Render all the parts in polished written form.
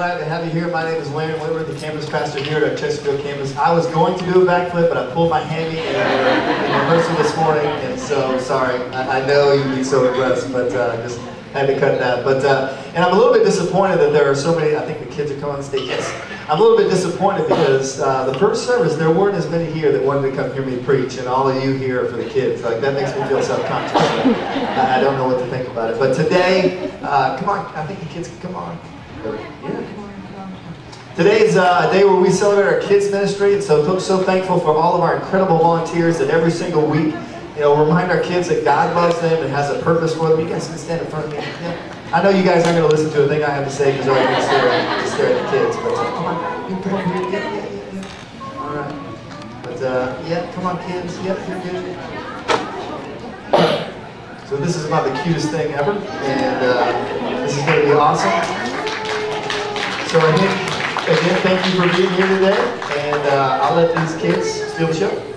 glad to have you here. My name is Larry Whitworth, the campus pastor here at our Chesterfield campus. I was going to do a backflip, but I pulled my hammy in rehearsal this morning, and so sorry. I know you'd be so impressed, but just had to cut that. But and I'm a little bit disappointed that there are so many. I think the kids are coming on stage. Yes, I'm a little bit disappointed because the first service there weren't as many here that wanted to come hear me preach, and all of you here are for the kids. Like that makes me feel self-conscious. I don't know what to think about it. But today, come on. I think the kids can come on. Yeah, come on. Today is a day where we celebrate our kids ministry, and so thankful for all of our incredible volunteers that every single week, remind our kids that God loves them and has a purpose for them. You guys can stand in front of me. Yeah. I know you guys aren't going to listen to a thing I have to say because I'm going to stare at the kids. But come on, you come on here. Yeah. All right. But yeah, come on, kids. Yep, you're good. So this is about the cutest thing ever, and this is going to be awesome. So again, thank you for being here today, and I'll let these kids steal the show.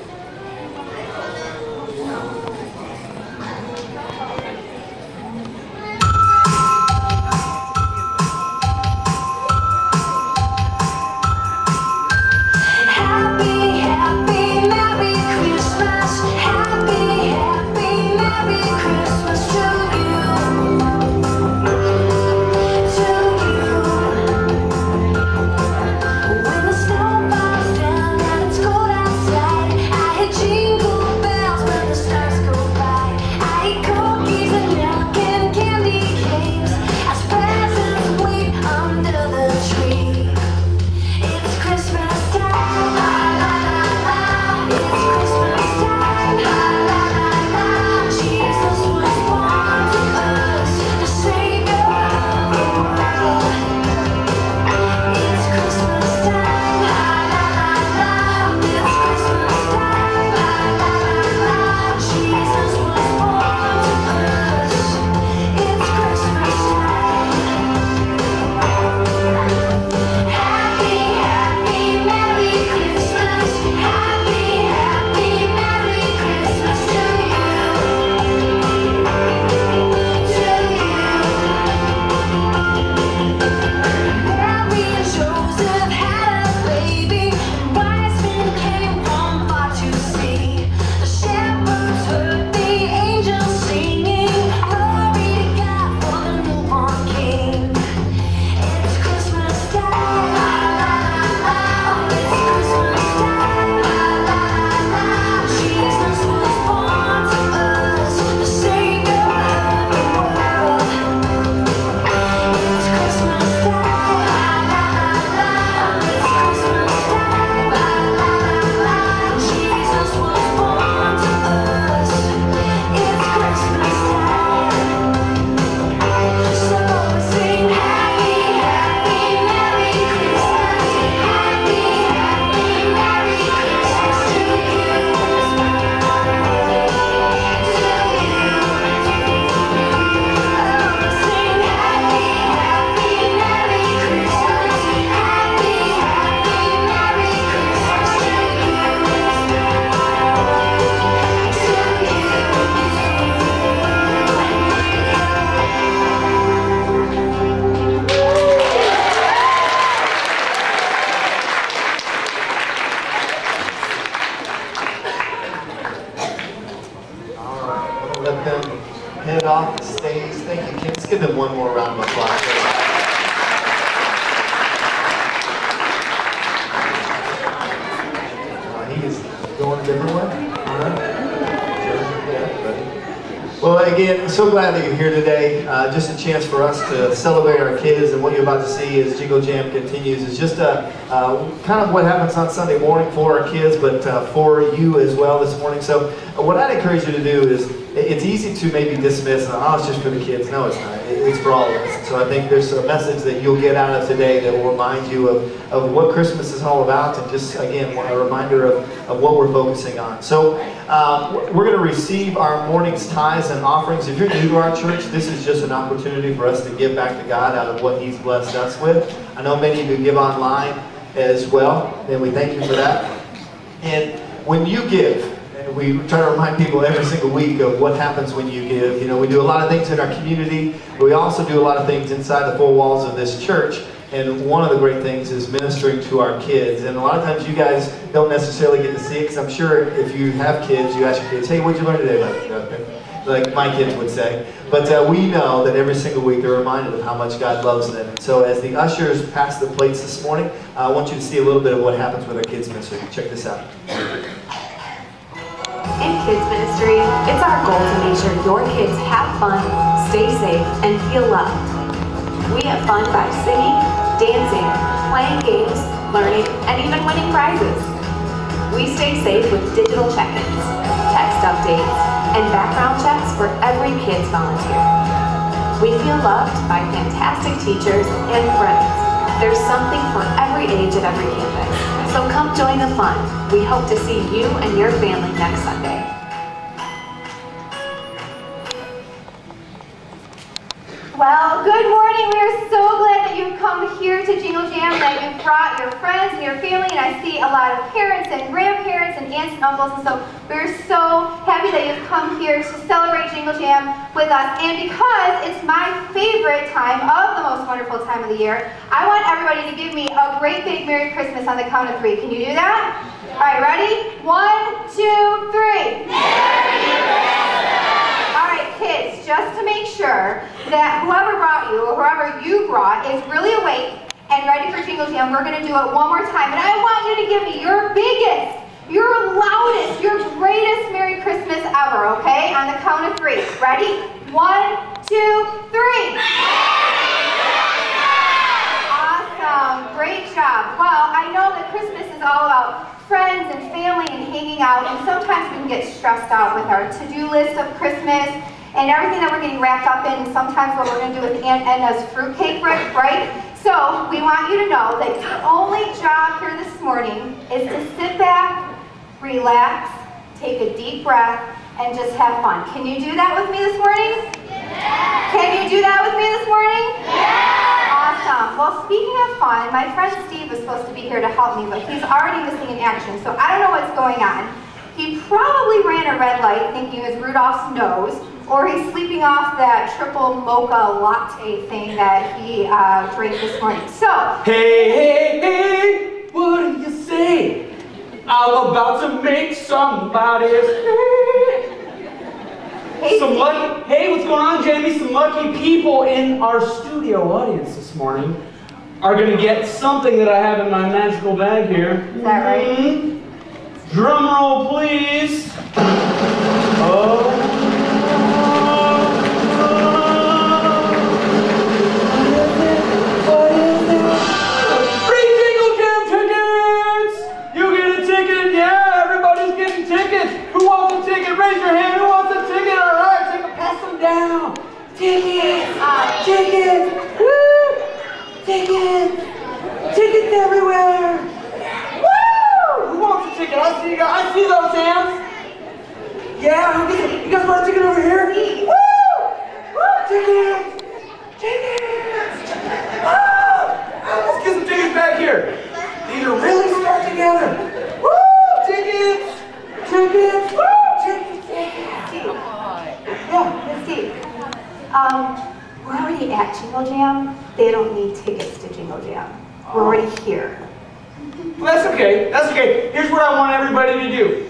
Off the stage. Thank you, kids. Give them one more round of applause. He is going a different way. All right. Well, again, so glad that you're here today. Just a chance for us to celebrate our kids, and what you're about to see as Jingle Jam continues is just kind of what happens on Sunday morning for our kids, but for you as well this morning. So what I'd encourage you to do is, it's easy to maybe dismiss, and oh, it's just for the kids. No, it's not. It's for all of us. So I think there's a message that you'll get out of today that will remind you of what Christmas is all about, and just, again, a reminder of what we're focusing on. So we're going to receive our morning's tithes and offerings. If you're new to our church, this is just an opportunity for us to give back to God out of what He's blessed us with. I know many of you give online as well, and we thank you for that. And when you give, we try to remind people every single week of what happens when you give. You know, we do a lot of things in our community, but we also do a lot of things inside the four walls of this church. And one of the great things is ministering to our kids. And a lot of times you guys don't necessarily get to see it, because I'm sure if you have kids, you ask your kids, hey, what'd you learn today? Like my kids would say. But we know that every single week they're reminded of how much God loves them. And so as the ushers pass the plates this morning, I want you to see a little bit of what happens with our kids ministry. Check this out. In kids ministry, it's our goal to make sure your kids have fun, stay safe, and feel loved. We have fun by singing, dancing, playing games, learning, and even winning prizes. We stay safe with digital check-ins, text updates, and background checks for every kid's volunteer. We feel loved by fantastic teachers and friends. There's something for every age at every campus. So come join the fun. We hope to see you and your family next Sunday. Well, good morning. We are so glad that you've come here to Jingle Jam, that you've brought your friends and your family, and I see a lot of parents and grandparents and aunts and uncles, and so we're so happy that you've come here to celebrate Jingle Jam with us. And because it's my favorite time of the most wonderful time of the year, I want everybody to give me a great big Merry Christmas on the count of 3. Can you do that? All right, ready? 1, 2, 3. Merry Christmas! All right, kids, just to make sure that whoever brought you, or whoever you brought, is really awake and ready for Jingle Jam, we're going to do it one more time. And I want you to give me your biggest, your loudest, your greatest Merry Christmas ever, okay? On the count of 3. Ready? 1, 2, 3. Awesome. Great job. Well, I know that Christmas is all about friends and family and hanging out, and sometimes we can get stressed out with our to-do list of Christmas and everything that we're getting wrapped up in, and sometimes what we're going to do with Aunt Edna's fruitcake, right? So we want you to know that your only job here this morning is to sit back, relax, take a deep breath, and just have fun. Can you do that with me this morning? Yeah. Can you do that with me this morning? Yeah. Awesome. Well, speaking of fun, my friend Steve was supposed to be here to help me, but he's already missing in action, so I don't know what's going on. He probably ran a red light thinking it was Rudolph's nose, or he's sleeping off that triple mocha latte thing that he drank this morning. So, hey, what do you say? I'm about to make somebody's day. Hey, what's going on, Jamie? Some lucky people in our studio audience this morning are going to get something that I have in my magical bag here. Is that right? Drum roll, please. What is it? Free Jingle Jam tickets! You get a ticket, yeah, everybody's getting tickets. Who wants a ticket? Raise your hand. Who wants a ticket? All right, pass them down. Tickets! Tickets! Woo! Tickets! Tickets everywhere! Woo! Who wants a ticket? I see you guys. I see those hands. Yeah, you guys want a ticket over here? Woo! Woo! Tickets! Tickets! Let's get some tickets back here. These are really stuck together. Woo! Tickets! Tickets! Woo! Tickets! Yeah, Steve. We're already at Jingle Jam. They don't need tickets to Jingle Jam. We're already here. Well, that's okay. That's okay. Here's what I want everybody to do.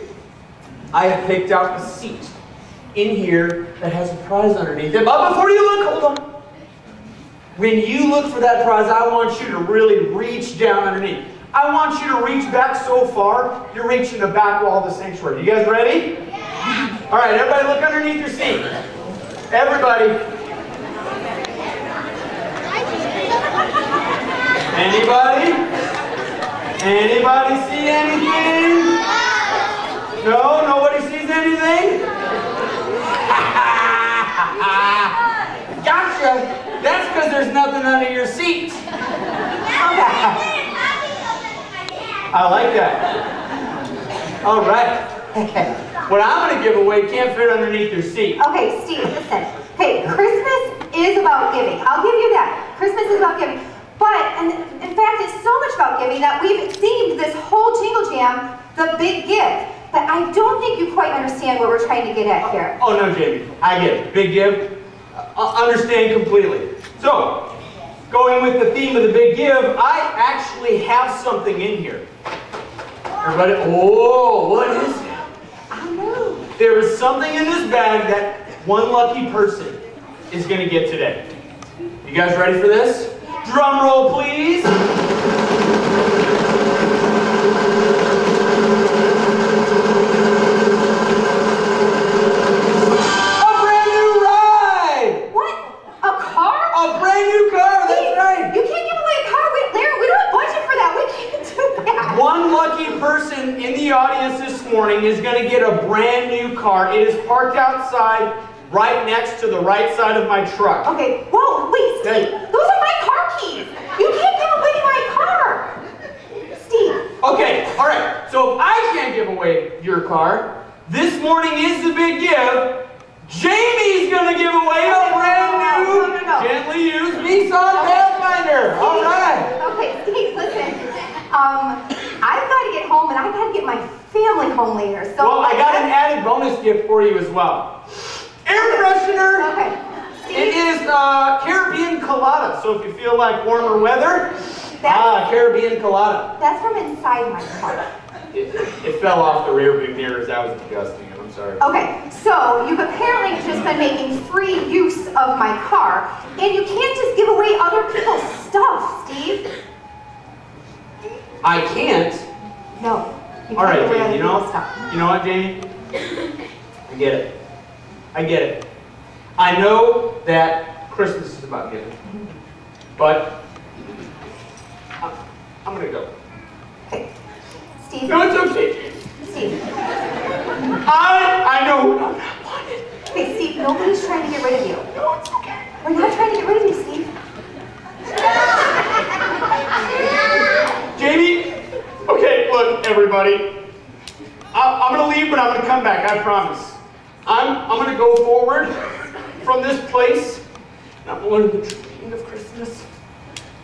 I have picked out a seat in here that has a prize underneath it. But before you look, hold on. When you look for that prize, I want you to really reach down underneath. I want you to reach back so far, you're reaching the back wall of the sanctuary. You guys ready? Yeah. All right, everybody look underneath your seat. Everybody. Anybody? Anybody see anything? No? Nobody sees anything? Gotcha! That's because there's nothing under your seat. I like that. All right. What I'm going to give away can't fit underneath your seat. Okay, Steve, listen. Hey, Christmas is about giving. I'll give you that. Christmas is about giving. But, and in fact, it's so much about giving that we've themed this whole Jingle Jam the Big Give. But I don't think you quite understand what we're trying to get at here. Oh, no, Jamie. I get it. Big give. Understand completely. So, going with the theme of the big give, I actually have something in here. Everybody, oh, what is it? I don't know. There is something in this bag that one lucky person is going to get today. You guys ready for this? Drum roll, please. One lucky person in the audience this morning is going to get a brand new car. It is parked outside right next to the right side of my truck. Okay, whoa, wait, Steve. Those are my car keys. You can't give away my car. Steve. Okay, all right. So if I can't give away your car, this morning is the big give. Jamie's going to give away a brand new, gently used Nissan Pathfinder. All right. Okay, Steve, listen. I've got to get home and I've got to get my family home later. So well, I got an added bonus gift for you as well. Air freshener. Okay. Steve? It is Caribbean Colada. So if you feel like warmer weather, Caribbean Colada. That's from inside my car. It fell off the rear view mirror as I was adjusting it. I'm sorry. Okay, so you've apparently just been making free use of my car, and you can't just give away other people's stuff, Steve. I can't. No. All right, Jamie. You know what, Jamie? I get it. I get it. I know that Christmas is about giving, but I'm gonna go. Okay, Steve. No, it's okay. Steve. I know what I'm not wanted. Okay, Steve. Nobody's trying to get rid of you. No, it's okay. We're not trying to get rid of you, Steve. Jamie, okay, look, everybody. I'm going to leave, but I'm going to come back, I promise. I'm going to go forward from this place, and I'm going to learn the true meaning of Christmas.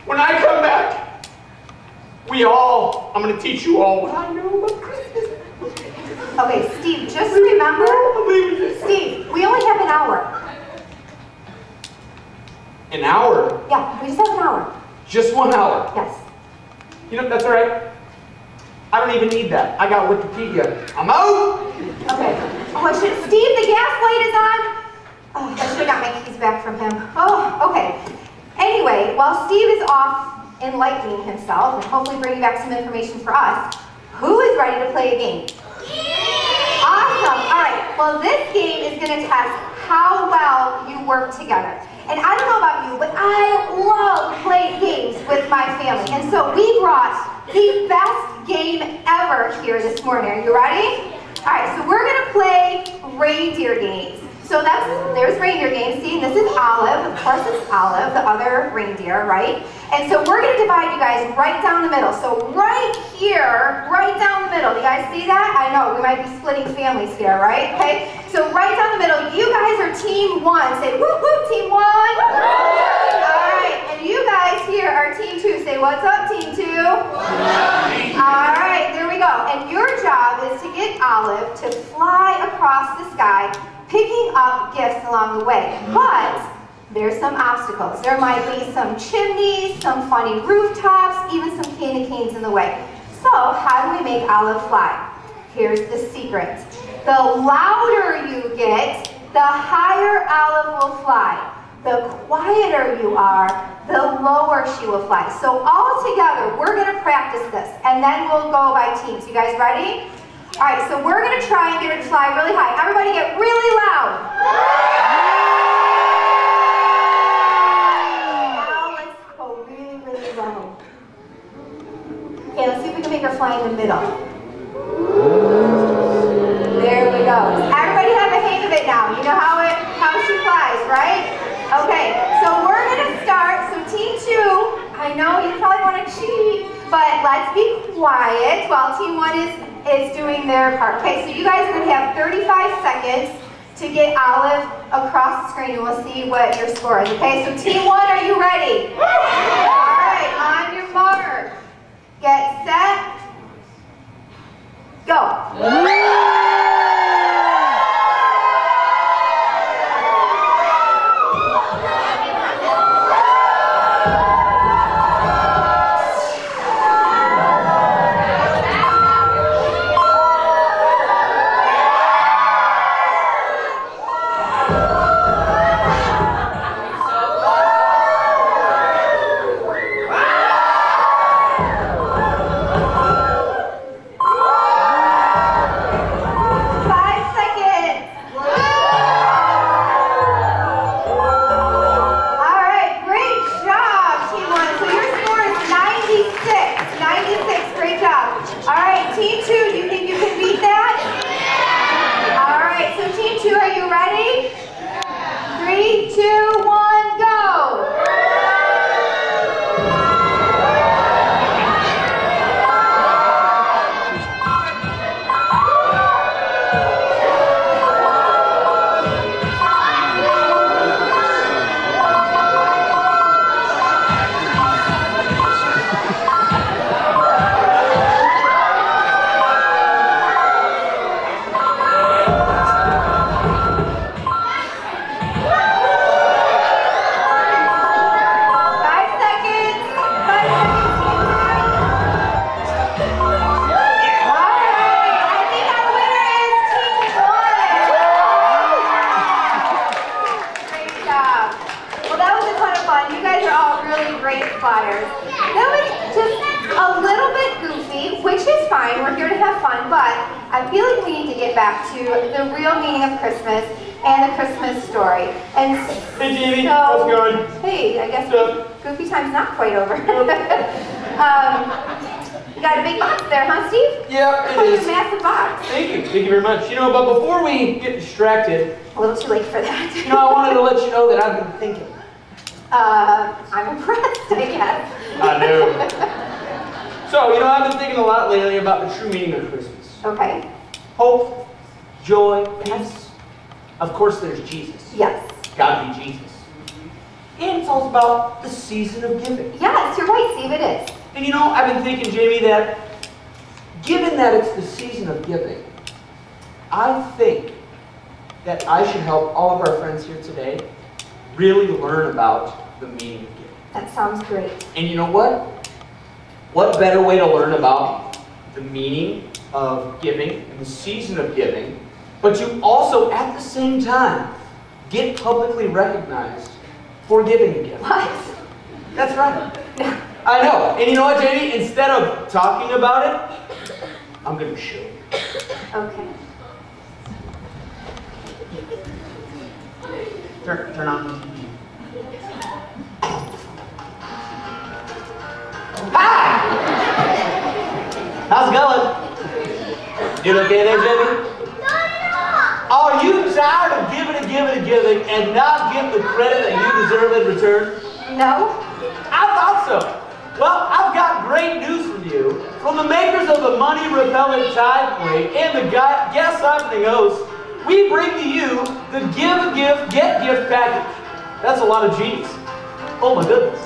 When I come back, I'm going to teach you all what I know about Christmas. Okay, Steve, just remember, Steve, we only have an hour. An hour? Yeah, we just have an hour. Just 1 hour? Yes. You know, that's all right. I don't even need that. I got Wikipedia. I'm out! Okay. Oh, Steve, the gas light is on. Oh, I should have got my keys back from him. Oh, okay. Anyway, while Steve is off enlightening himself and hopefully bringing back some information for us, who is ready to play a game? Awesome. All right. Well, this game is going to test how well you work together. And I don't know about you, but I love playing games with my family. And so we brought the best game ever here this morning. Are you ready? All right, so we're going to play reindeer games. So there's reindeer games. See, this is Olive. Of course it's Olive, the other reindeer, right? And so we're going to divide you guys right down the middle. So right here, right down the middle. You guys see that? I know, we might be splitting families here, right? Okay, so right down the middle, you guys are team one. Say, whoop, whoop, team one. All right, and you guys here are team two. Say, what's up, team two? All right, there we go. And your job is to get Olive to fly across the sky, picking up gifts along the way. But there's some obstacles. There might be some chimneys, some funny rooftops, even some candy canes in the way. So how do we make Olive fly? Here's the secret. The louder you get, the higher Olive will fly. The quieter you are, the lower she will fly. So all together, we're going to practice this, and then we'll go by teams. You guys ready? All right, so we're going to try and get her to fly really high. Everybody get really loud. Now let's go really, really low. Okay, let's see if we can make her fly in the middle. There we go. Everybody have a hang of it now. You know how she flies, right? Okay, so we're going to start. So team two, I know you probably want to cheat, but let's be quiet while team one is doing their part. Okay, so you guys are going to have 35 seconds to get Olive across the screen, and we'll see what your score is. Okay, so team one, are you ready? All right, on your mark. Get set. Go. flyers. That was just a little bit goofy, which is fine. We're here to have fun, but I feel like we need to get back to the real meaning of Christmas and the Christmas story. And Hey, Jamie, so, how's it going? Hey, I guess goofy time's not quite over. You got a big box there, huh, Steve? Yeah, it Quite is. a massive box. Thank you very much. You know, but before we get distracted, A little too late for that. you know, I wanted to let you know that I've been thinking. I'm impressed, I guess. I know. So, you know, I've been thinking a lot lately about the true meaning of Christmas. Okay. Hope, joy, peace. Of course, there's Jesus. Yes. God be Jesus. And it's all about the season of giving. Yes, you're right, Steve, it is. And you know, I've been thinking, Jamie, that given that it's the season of giving, I think that I should help all of our friends here today really learn about the meaning of giving. That sounds great. And you know what? What better way to learn about the meaning of giving and the season of giving, but you also, at the same time, get publicly recognized for giving a gift. What? That's right. I know. And you know what, Jamie? Instead of talking about it, I'm going to show you. Okay. Turn on the TV. Hi! How's it going? You okay there, Jamie? Are you tired of giving and not getting the credit that you deserve in return? No? I thought so. Well, I've got great news for you. From the makers of the Money Repellent Tide Plate and the Guess Something Oath, we bring to you the Give a Gift, Get Gift package. That's a lot of G's. Oh my goodness.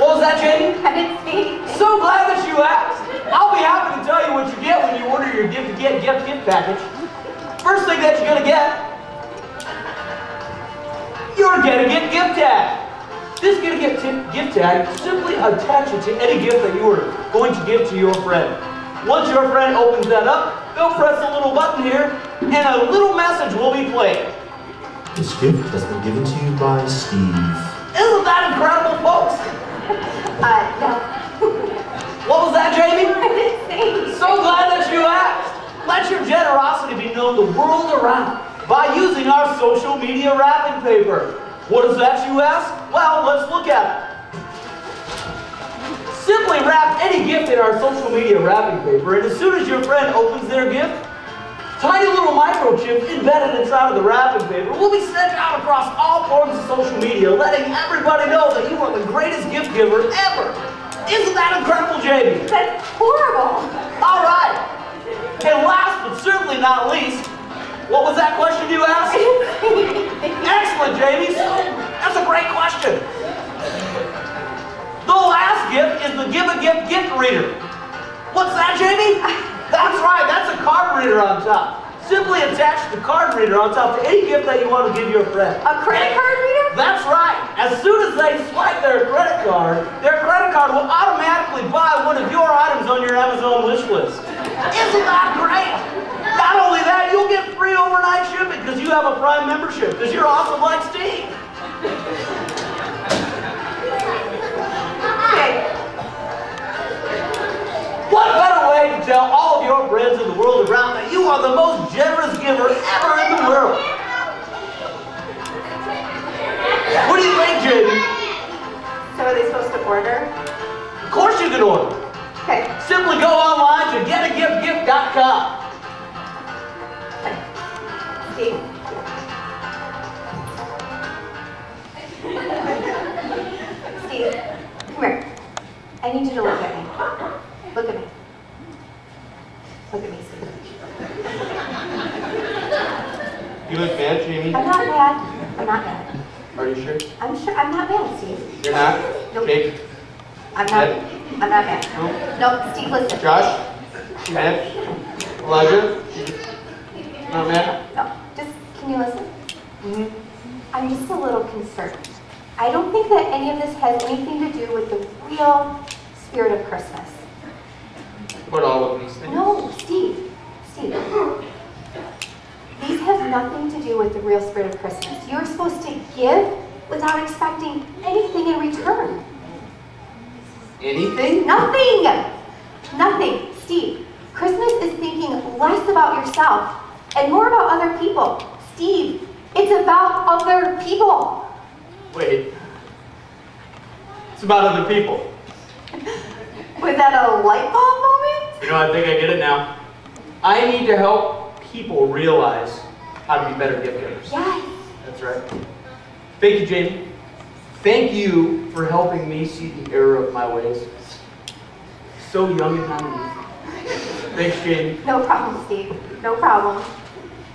What was that, Jamie? I didn't see. So glad that you asked. I'll be happy to tell you what you get when you order your Give a Gift, Get Gift package. First thing that you're going to get, you're going to get gift tag. This Get a Gift tag, simply attach it to any gift that you are going to give to your friend. Once your friend opens that up, they'll press a little button here, and a little message will be played. This gift has been given to you by Steve. Isn't that incredible, folks? No. What was that, Jamie? I didn't see. So glad that you asked. Let your generosity be known the world around by using our social media wrapping paper. What is that, you ask? Well, let's look at it. Simply wrap any gift in our social media wrapping paper, and as soon as your friend opens their gift, tiny little microchips embedded inside of the wrapping paper will be sent out across all forms of social media, letting everybody know that you are the greatest gift giver ever. Isn't that incredible, Jamie? That's horrible. All right. And last but certainly not least, what was that question you asked? Excellent, Jamie. That's a great question. The last gift is the Give a Gift gift reader. What's that, Jamie? That's right, that's a card reader on top. Simply attach the card reader on top to any gift that you want to give your friend. A credit card reader? That's right. As soon as they swipe their credit card will automatically buy one of your items on your Amazon wish list. Isn't that great? Not only that, you'll get free overnight shipping because you have a Prime membership, because you're awesome like Steve. Okay. What better way to tell all of your friends in the world around that you are the most generous giver ever in the world? What do you think, Jamie? So are they supposed to order? Of course you can order. Okay. Simply go online to getagiftgift.com. Steve. Steve, come here. I need you to look at me. Look at me. Look at me, Steve. You look mad, Jamie? I'm not mad. I'm not mad. Are you sure? I'm sure I'm not mad, Steve. You're not? Nope. Jake? I'm not mad. No, Steve, listen. Josh? Matt? Elijah? Not mad? No, just, can you listen? I'm just a little concerned. I don't think that any of this has anything to do with the real spirit of Christmas. What, all of these things? No, Steve. These have nothing to do with the real spirit of Christmas. You're supposed to give without expecting anything in return. Anything? Nothing! Nothing. Steve, Christmas is thinking less about yourself and more about other people. Steve, it's about other people. Wait. It's about other people. Was that a light bulb moment? You know, I think I get it now. I need to help people realize how to be better gift givers. Yes. That's right. Thank you, Jamie. Thank you for helping me see the error of my ways. So young and naive. Thanks, Jamie. No problem, Steve. No problem.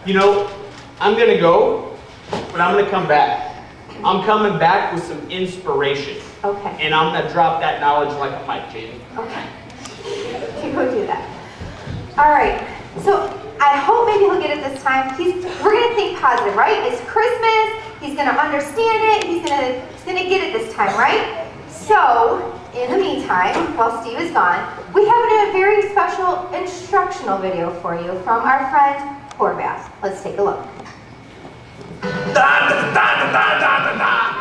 You know, I'm gonna go, but I'm gonna come back. I'm coming back with some inspiration. Okay. And I'm gonna drop that knowledge like a mic, Jamie. Okay. You go do that. All right. So I hope maybe he'll get it this time. We're gonna think positive, right? It's Christmas. He's gonna understand it. He's gonna get it this time, right? So in the meantime, while Steve is gone, we have a very special instructional video for you from our friend Horvath. Let's take a look.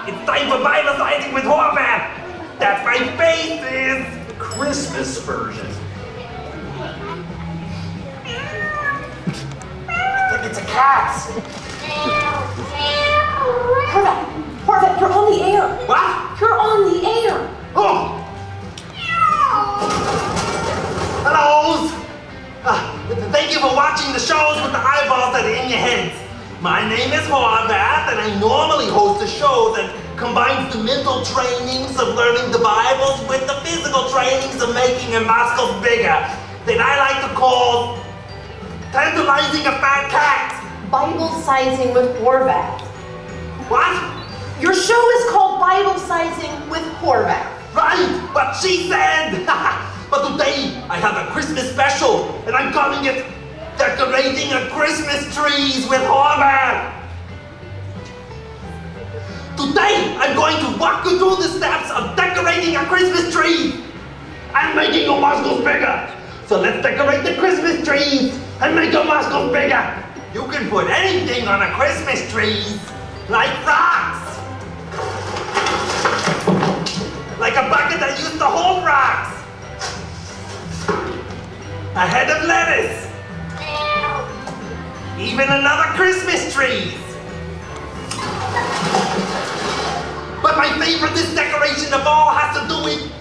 It's time for Bible sizing with Horvath. That's my faces. Christmas version. It's a cat. Horvath, you're on the air. What? You're on the air. Oh. Hello. Thank you for watching the shows with the eyeballs that are in your heads. My name is Horvath, and I normally host a show that combines the mental trainings of learning the Bibles with the physical trainings of making a muscles bigger that I like to call tantalizing a fat cat. Bible sizing with Horvath. What? Your show is called Bible Sizing with Horvath. Right, what she said. But today I have a Christmas special, and I'm calling it Decorating a Christmas Trees with Horvath. Today I'm going to walk you through the steps of decorating a Christmas tree and making your muscles bigger. So let's decorate the Christmas trees and make your muscles bigger. You can put anything on a Christmas tree, like rocks. Like a bucket that used to hold rocks. A head of lettuce. Even another Christmas tree. But my favorite decoration of all has to do with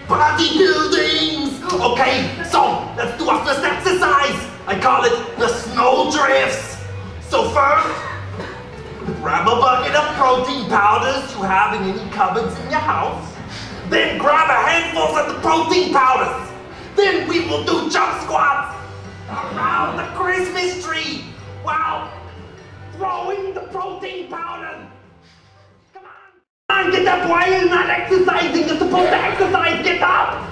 bodybuilding. Okay, so let's do our first exercise. I call it the snow drifts. So first, grab a bucket of protein powders you have in any cupboards in your house. Then grab a handful of the protein powders. Then we will do jump squats around the Christmas tree while throwing the protein powder. Come on, get up. Why are you not exercising? You're supposed to exercise. Get up.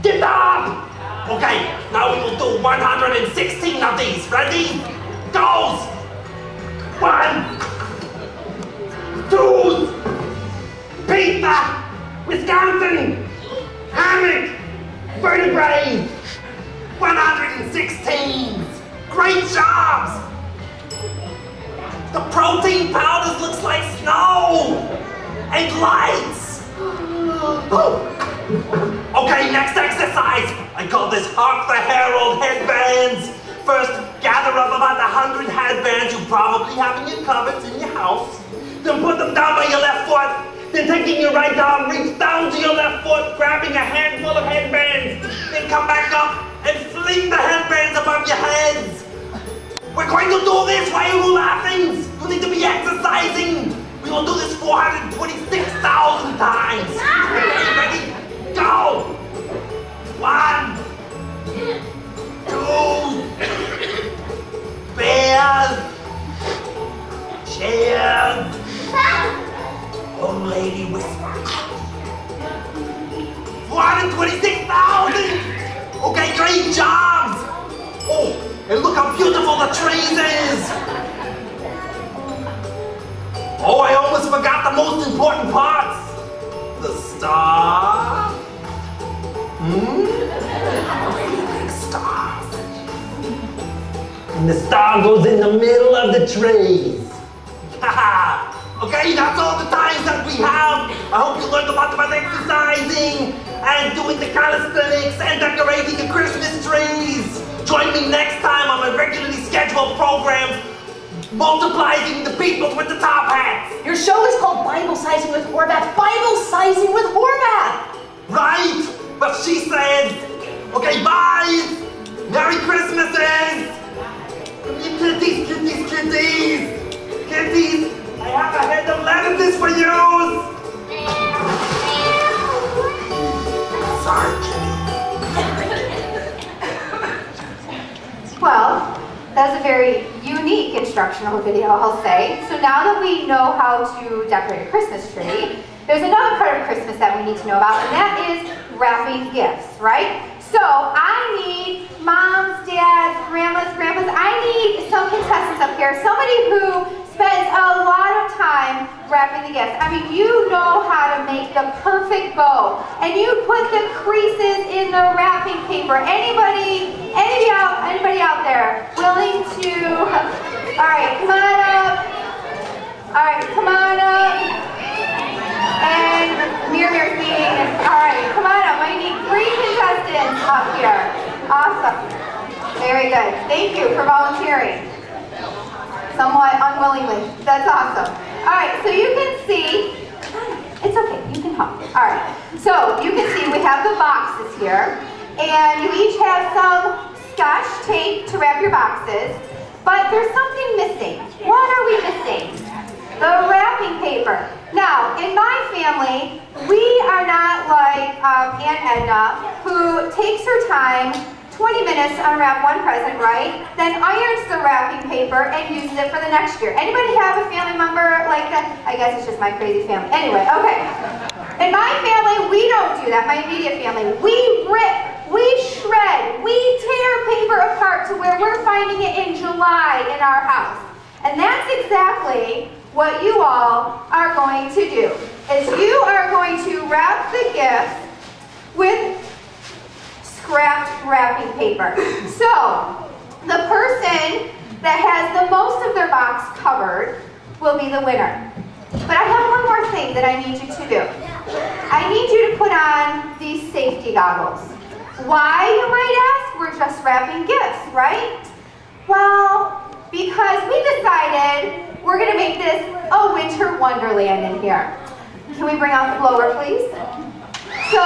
Get up. Okay, now we will do 116 of these. Ready? Goes. 1, 2, pizza, Wisconsin, hammock, vertebrae, 116. Great jobs. The protein powder looks like snow and lights. Okay, next exercise. I call this Hark the Herald headbands. First, gather up about 100 headbands you probably have in your cupboards in your house. Then put them down by your left foot. Then taking your right arm, reach down to your left foot, grabbing a handful of headbands. Then come back up and fling the headbands above your heads. We're going to do this. Why are you laughing? You need to be exercising. We will do this 426,000 times. Okay, ready? Go! 1, 2, bears, chairs, old lady whisper. 426,000! Okay, great jobs! Oh, and look how beautiful the trees is! Oh, I almost forgot the most important parts. The star. Stars. And the star goes in the middle of the trees. Okay, that's all the times that we have. I hope you learned a lot about exercising. and doing the calisthenics and decorating the Christmas trees. Join me next time on my regularly scheduled program, multiplying the people with the top hats. Your show is called Bible Sizing with Horvath. Bible Sizing with Horvath. Right, but she said, okay, bye. Merry Christmases. Kitties, kitties, kitties. Kitties, I have a head of lettuces for you. Sorry, kitty. Well, that's a very unique instructional video, I'll say. So now that we know how to decorate a Christmas tree, there's another part of Christmas that we need to know about, and that is wrapping gifts, right? So I need moms, dads, grandmas, grandpas. I need some contestants up here, somebody who spends a lot of time wrapping the gifts. I mean, you know how to make the perfect bow, and you put the creases in the wrapping paper. Anybody out there willing to? All right, come on up. All right, come on up. And Mirror's meeting. All right, come on up. I need 3 contestants up here. Awesome. Very good. Thank you for volunteering. Somewhat unwillingly. That's awesome. All right, so you can see, it's okay, you can help. All right, so you can see we have the boxes here, and you each have some Scotch tape to wrap your boxes, but there's something missing. What are we missing? The wrapping paper. Now, in my family, we are not like Aunt Edna, who takes her time, 20 minutes to unwrap one present, right? Then irons the wrapping paper and uses it for the next year. Anybody have a family member like that? I guess it's just my crazy family. Anyway, okay. In my family, we don't do that, my immediate family. We rip, we shred, we tear paper apart to where we're finding it in July in our house. And that's exactly what you all are going to do, is you are going to wrap the gift with scrapped wrapping paper. So, the person that has the most of their box covered will be the winner. But I have one more thing that I need you to do. I need you to put on these safety goggles. Why, you might ask? We're just wrapping gifts, right? Well, because we decided we're going to make this a winter wonderland in here. Can we bring out the blower, please? So,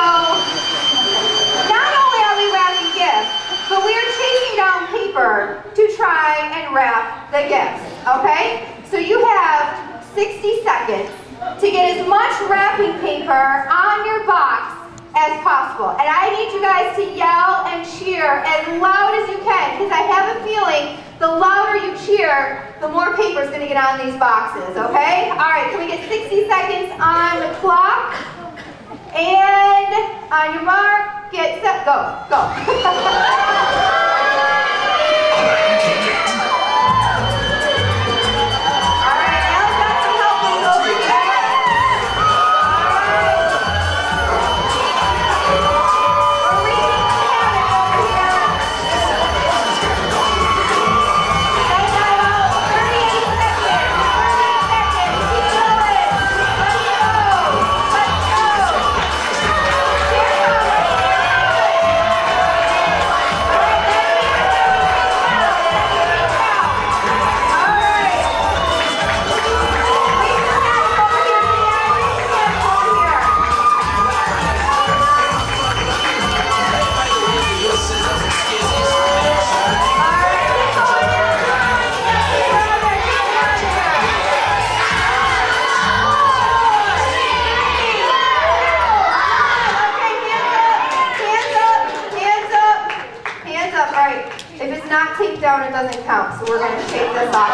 not only are we wrapping gifts, but we are chasing down paper to try and wrap the gifts, okay? So you have 60 seconds to get as much wrapping paper on your box as possible. And I need you guys to yell and cheer as loud as you can, because I have a feeling the louder you cheer, the more paper is going to get on these boxes, okay? All right, can we get 60 seconds on the clock? And on your mark, get set, go, go. Down, it doesn't count, so we're going to take this off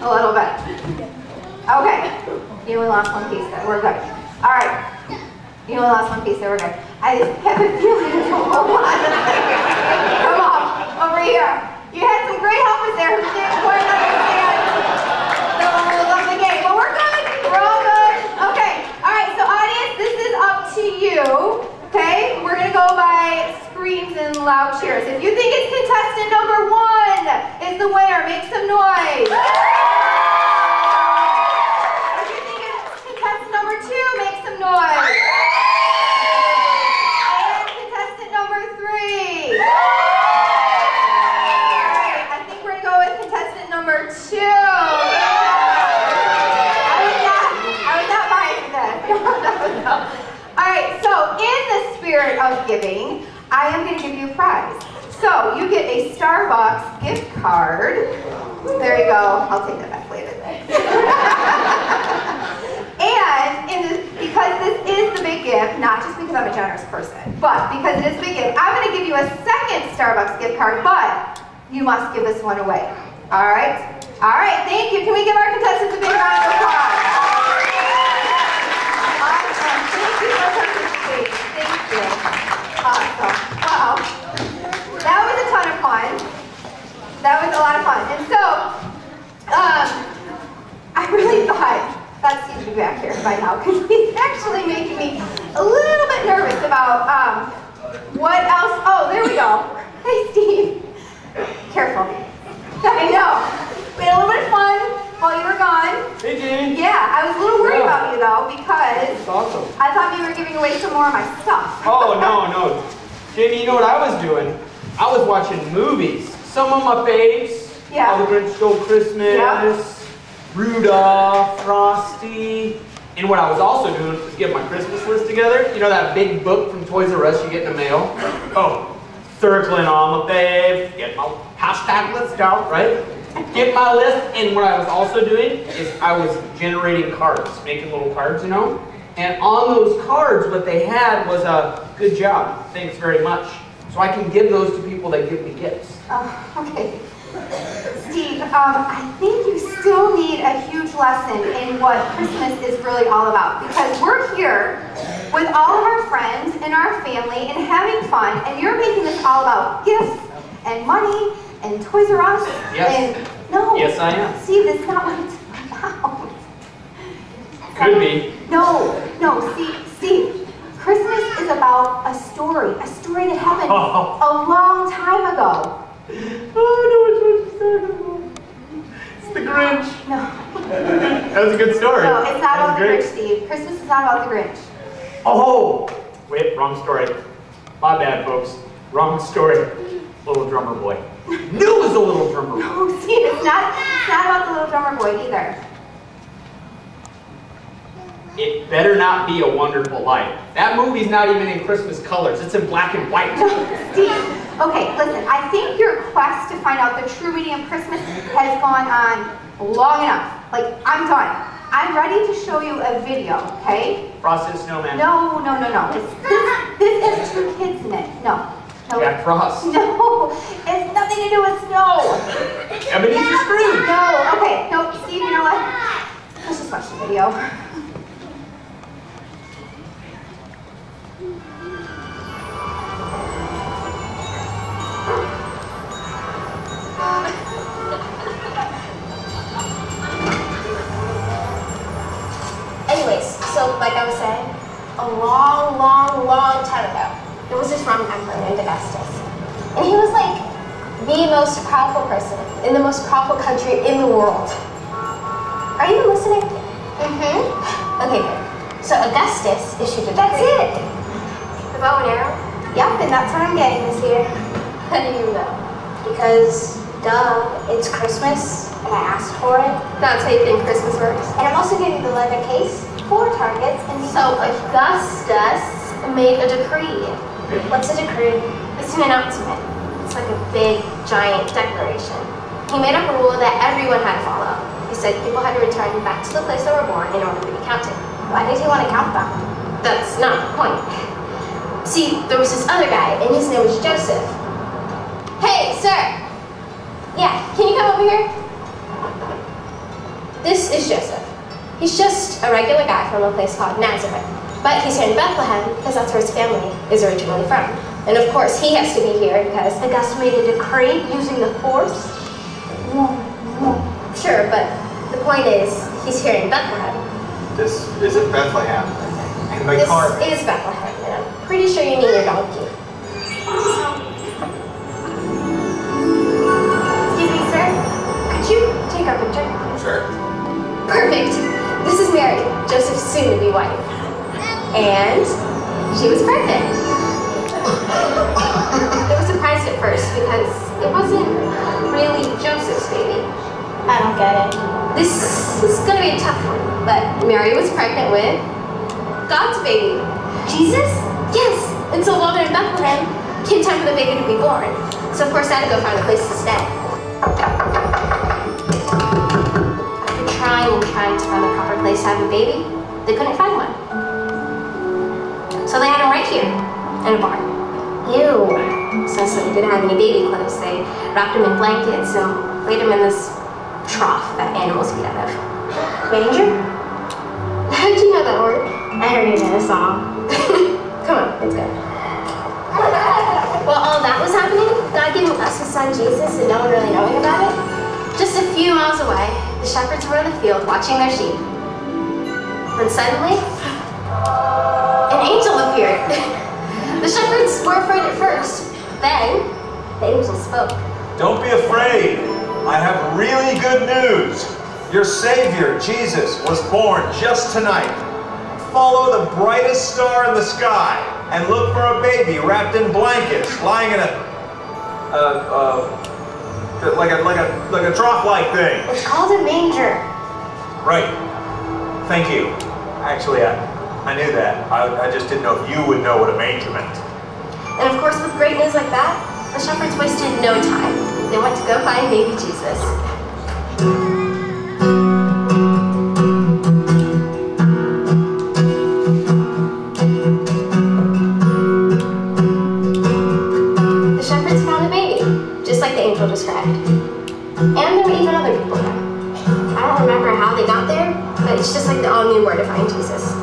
a little bit. Okay, you only lost one piece there, we're good. All right, you only lost one piece there, we're good. I have a feeling it's a whole lot. Come on, over here. You had some great helpers there who didn't quite understand the rules of the game, but we're good, we're all good. Okay, all right, so audience, this is up to you. Okay, we're going to go by screams and loud cheers. If you think it's contestant number 1 is the winner, make some noise. If you think it's contestant number 2, make some noise. 2. I was not buying this. No. All right, so in the spirit of giving, I am going to give you a prize. So you get a Starbucks gift card. There you go. I'll take that back later. And because this is the big gift, not just because I'm a generous person, but because it is a big gift, I'm going to give you a second Starbucks gift card, but you must give this one away. All right? All right, thank you. Can we give our contestants a big round of applause? Awesome. Thank you for participating. Thank you. Awesome. Wow. That was a ton of fun. That was a lot of fun. And so, I really thought that Steve would be back here by now, because he's actually making me a little bit nervous about what else. Oh, there we go. Hey, Steve. Careful. I know. We had a little bit of fun while you were gone. Hey, Jamie. Yeah, I was a little worried about you, though, because That's awesome. I thought you were giving away some more of my stuff. Oh, no. Jamie, you know what I was doing? I was watching movies. Some of my faves. Yeah. How the Grinch Stole Christmas. Yeah. Rudolph, Frosty. And what I was also doing was getting my Christmas list together. You know that big book from Toys R Us you get in the mail? Oh, circling all my faves, get my hashtag list out, right? Get my list, and what I was also doing is I was generating cards, making little cards, you know? And on those cards, what they had was a good job, thanks very much. So I can give those to people that give me gifts. Oh, okay. Steve, I think you still need a huge lesson in what Christmas is really all about, because we're here with all of our friends and our family and having fun, and you're making this all about gifts and money and Toys R Us. Yes. And no. Yes, I am. Steve, that's not what it's about. Could be. No, Steve, Christmas is about a story that happened a long time ago. Oh, I know which one you're talking about. It's the Grinch. No. That was a good story. No, it's not about the great. Grinch, Steve. Christmas is not about the Grinch. Oh! Wait, wrong story. My bad, folks. Wrong story. Little Drummer Boy. Knew it was a Little Drummer Boy. No, Steve, it's not about the Little Drummer Boy either. It better not be A Wonderful Life. That movie's not even in Christmas colors. It's in black and white. No, Steve. Okay, listen, I think your quest to find out the true meaning of Christmas has gone on long enough. Like, I'm done. I'm ready to show you a video, okay? Frosted Snowman. No. This has 2 kids in it. No. Jack Frost. No, it's nothing to do with snow. Ebenezer Scrooge. No, okay, no, Steve, you know what? Let's just watch the video. Anyways, so like I was saying, a long time ago, there was this Roman emperor named Augustus. And he was like the most powerful person in the most powerful country in the world. Are you listening? Mm-hmm. Okay, good. So Augustus issued a decree. That's it. The bow and arrow? Yep, and that's what I'm getting this year. How do you know? Because, duh, it's Christmas, and I asked for it. That's how you think Christmas works. And I'm also getting the leather case, 4 targets, and So Augustus made a decree. What's a decree? It's an announcement. It's like a big, giant declaration. He made up a rule that everyone had to follow. He said people had to return back to the place they were born in order to be counted. why did he want to count them? That's not the point. See, there was this other guy, and his name was Joseph. Hey, sir! Yeah, can you come over here? This is Joseph. He's just a regular guy from a place called Nazareth. But he's here in Bethlehem because that's where his family is originally from. And of course, he has to be here because Augustus made a decree using the force. Sure, but the point is, he's here in Bethlehem. This isn't Bethlehem. And my This car. is Bethlehem, and I'm pretty sure you need your donkey. Excuse me, sir. Could you take our picture? Sure. Perfect. This is Mary, Joseph's soon-to-be wife. And she was pregnant. They were surprised at first because it wasn't really Joseph's baby. I don't get it. This is gonna be a tough one, but Mary was pregnant with God's baby. Jesus? Yes! And so while they're in Bethlehem, came time for the baby to be born. So of course they had to go find a place to stay. After trying and trying to find the proper place to have a baby, they couldn't find one. So they had him right here, in a barn. Ew. Since they didn't have any baby clothes, they wrapped him in blankets and laid him in this trough that animals eat out of. Manger? How did you know that word? I heard it in a song. Come on, it's good. While all that was happening, God giving us His Son Jesus and no one really knowing about it, just a few miles away, the shepherds were in the field watching their sheep. Then suddenly, an angel appeared. The shepherds were afraid at first. Then, the angel spoke. Don't be afraid. I have really good news. Your Savior, Jesus, was born just tonight. Follow the brightest star in the sky and look for a baby wrapped in blankets, lying in like a trough-like thing. It's called a manger. Right. Thank you. Actually, I knew that. I just didn't know if you would know what a manger meant. And of course, with great news like that, the shepherds wasted no time. They went to go find baby Jesus. The shepherds found the baby, just like the angel described. And there were even other people there. I don't remember how they got there, but it's just like they all knew where to find Jesus.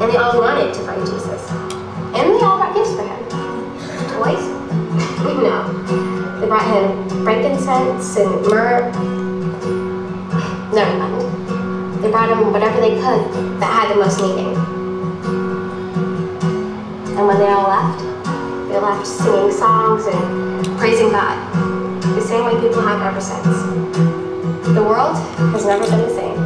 And they all wanted to find Jesus. And they all brought gifts for him. Toys? No. They brought him frankincense and myrrh. Never mind. They brought him whatever they could that had the most meaning. And when they all left, they left singing songs and praising God. The same way people have ever since. The world has never been the same.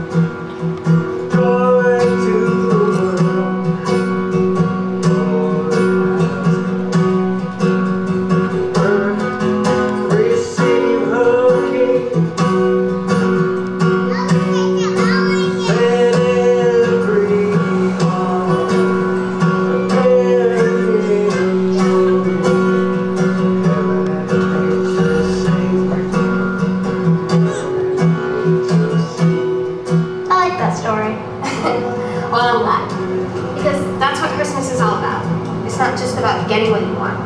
Getting what you want.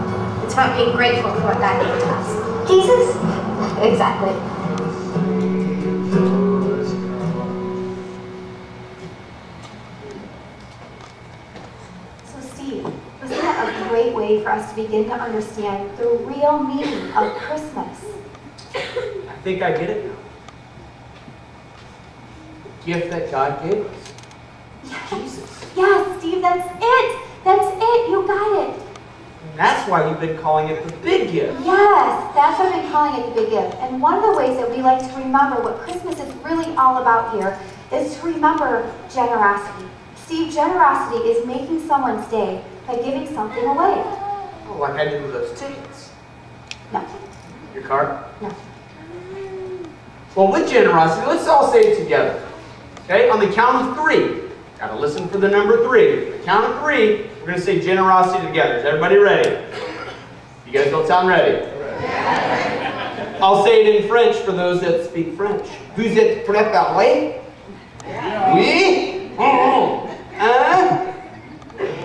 It's about being grateful for what God gave to us. Jesus? Exactly. So Steve, wasn't that a great way for us to begin to understand the real meaning of Christmas? I think I get it now. The gift that God gave us. Jesus. Yes, Steve, that's it. That's it. You got it. And that's why you've been calling it the big gift. Yes, that's why I've been calling it the big gift. And one of the ways that we like to remember what Christmas is really all about here is to remember generosity. Steve, generosity is making someone's day by giving something away. Oh, like I did with those tickets. No. Your car? No. Well, with generosity, let's all say it together. Okay, on the count of 3. Gotta listen for the number 3. The count of 3, we're gonna say generosity together. Is everybody ready? You guys don't sound ready. I'll say it in French for those that speak French. Vous êtes prêts à parler? Oui? 1,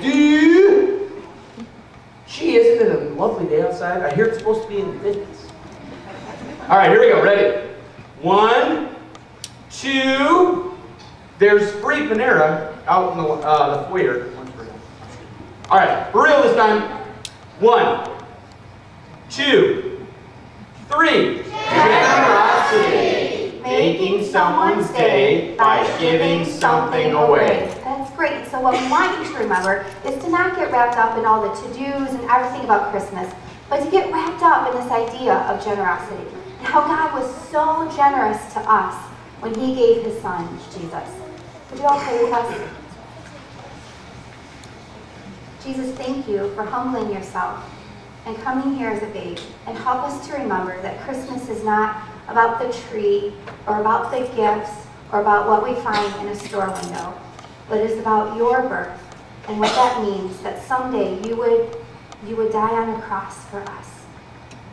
2. Gee, isn't it a lovely day outside? I hear it's supposed to be in the 50s. All right, here we go. Ready? 1, 2. There's free Panera out in the foyer. All right, for real this time. 1, 2, 3. Generosity. Making someone's day by giving something away. That's great. So what we want you to remember is to not get wrapped up in all the to-dos and everything about Christmas, but to get wrapped up in this idea of generosity and how God was so generous to us when He gave His Son, Jesus. Would you all pray with us? Jesus, thank you for humbling yourself and coming here as a babe, and help us to remember that Christmas is not about the tree, or about the gifts, or about what we find in a store window, but it is about your birth and what that means, that someday you would die on a cross for us.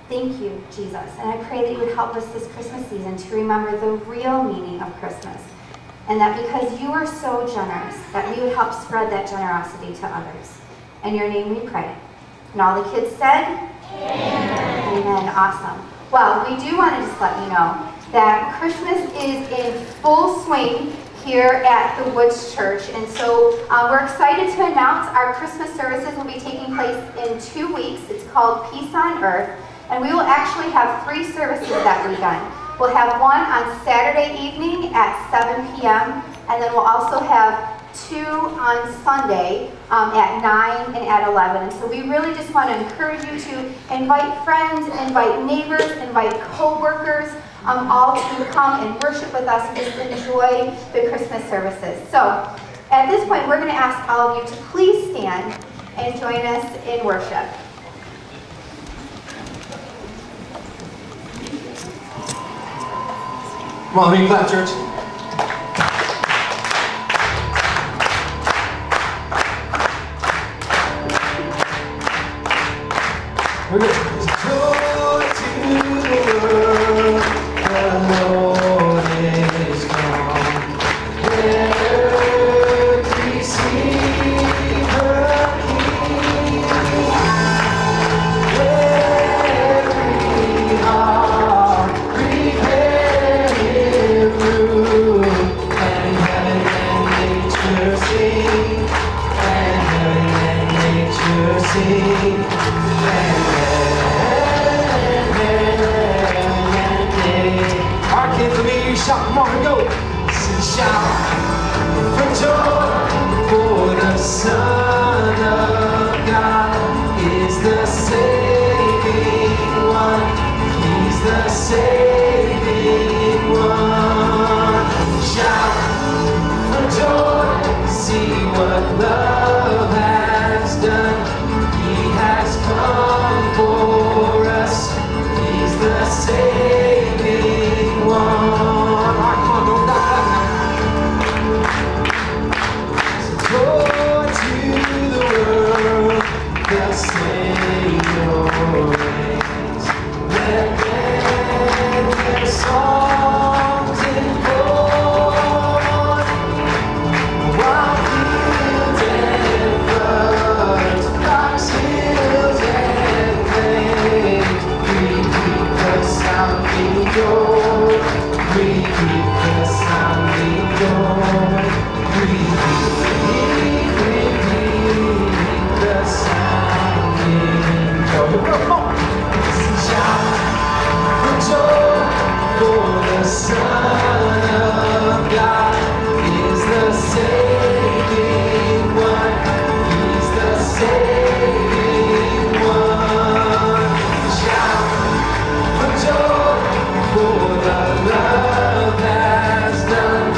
Thank you, Jesus. And I pray that you would help us this Christmas season to remember the real meaning of Christmas. And that because you are so generous, that we would help spread that generosity to others. In your name we pray. And all the kids said? Amen. Amen. Awesome. Well, we do want to just let you know that Christmas is in full swing here at the Woods Church. And so we're excited to announce our Christmas services will be taking place in 2 weeks. It's called Peace on Earth. And we will actually have 3 services that weekend. We'll have one on Saturday evening at 7 p.m. And then we'll also have 2 on Sunday at 9 and at 11. And so we really just want to encourage you to invite friends, invite neighbors, invite co-workers, all to come and worship with us and just enjoy the Christmas services. So at this point, we're going to ask all of you to please stand and join us in worship. Come on, let me clap, church. We're good. Joy to the world, the Lord is come. Let earth receive her King. Let every heart prepare Him room, and heaven and nature sing, and heaven and nature sing. Our kids will hear you shout, come on, go! So shout for joy, for the Son of God is the saving one. He's the saving one. Shout for joy, see what love has done. He has come for us. He's the saving one. All right, come on, don't stop that. So joy to the world, the Savior reigns. Let men their songs employ, while fields and floods, rocks, hills and plains, repeat the sounding joy, repeat the sounding joy, repeat the sounding joy. Come on! Shout for joy, for the Son of God is the saving one. He's the saving one. Shout for joy, for the love has done.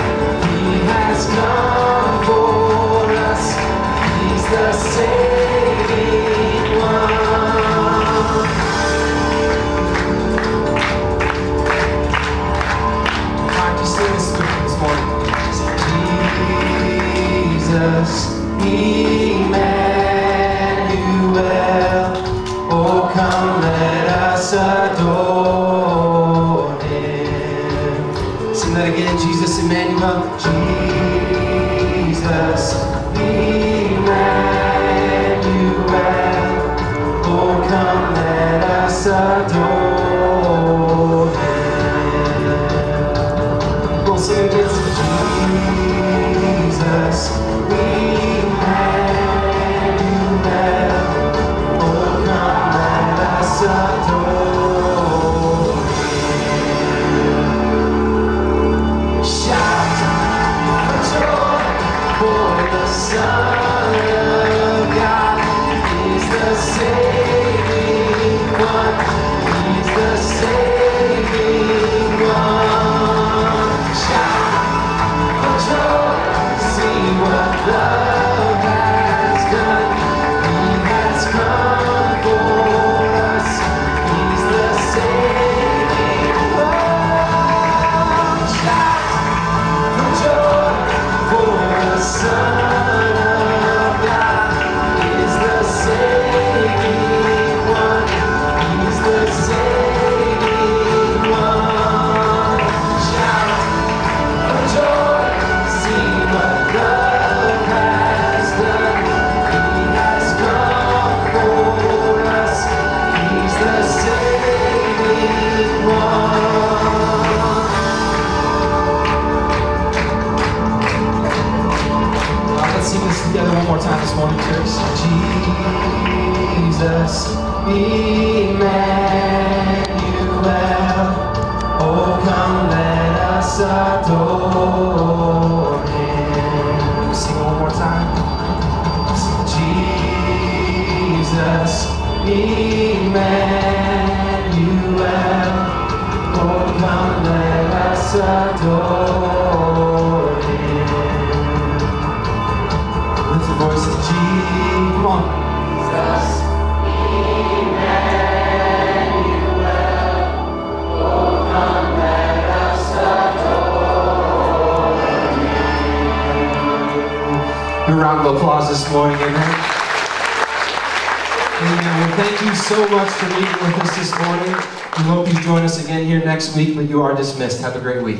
He has come for us. He's the saving one. Alright, just sing this this morning. Jesus, Emmanuel, oh come let us adore Him. Sing that again, Jesus, Emmanuel. Jesus, Emmanuel, oh come let us adore Him. We'll sing again, Jesus, Emmanuel, oh come let us adore Him. Shout for joy, for the Emmanuel, oh come let us adore him. Sing one more time. Jesus, Emmanuel, oh come let us adore him. Lift your voices, come on. Jesus, Emmanuel, oh come let us adore him. A round of applause this morning, amen. Amen. Well, thank you so much for meeting with us this morning. We hope you join us again here next week, but you are dismissed. Have a great week.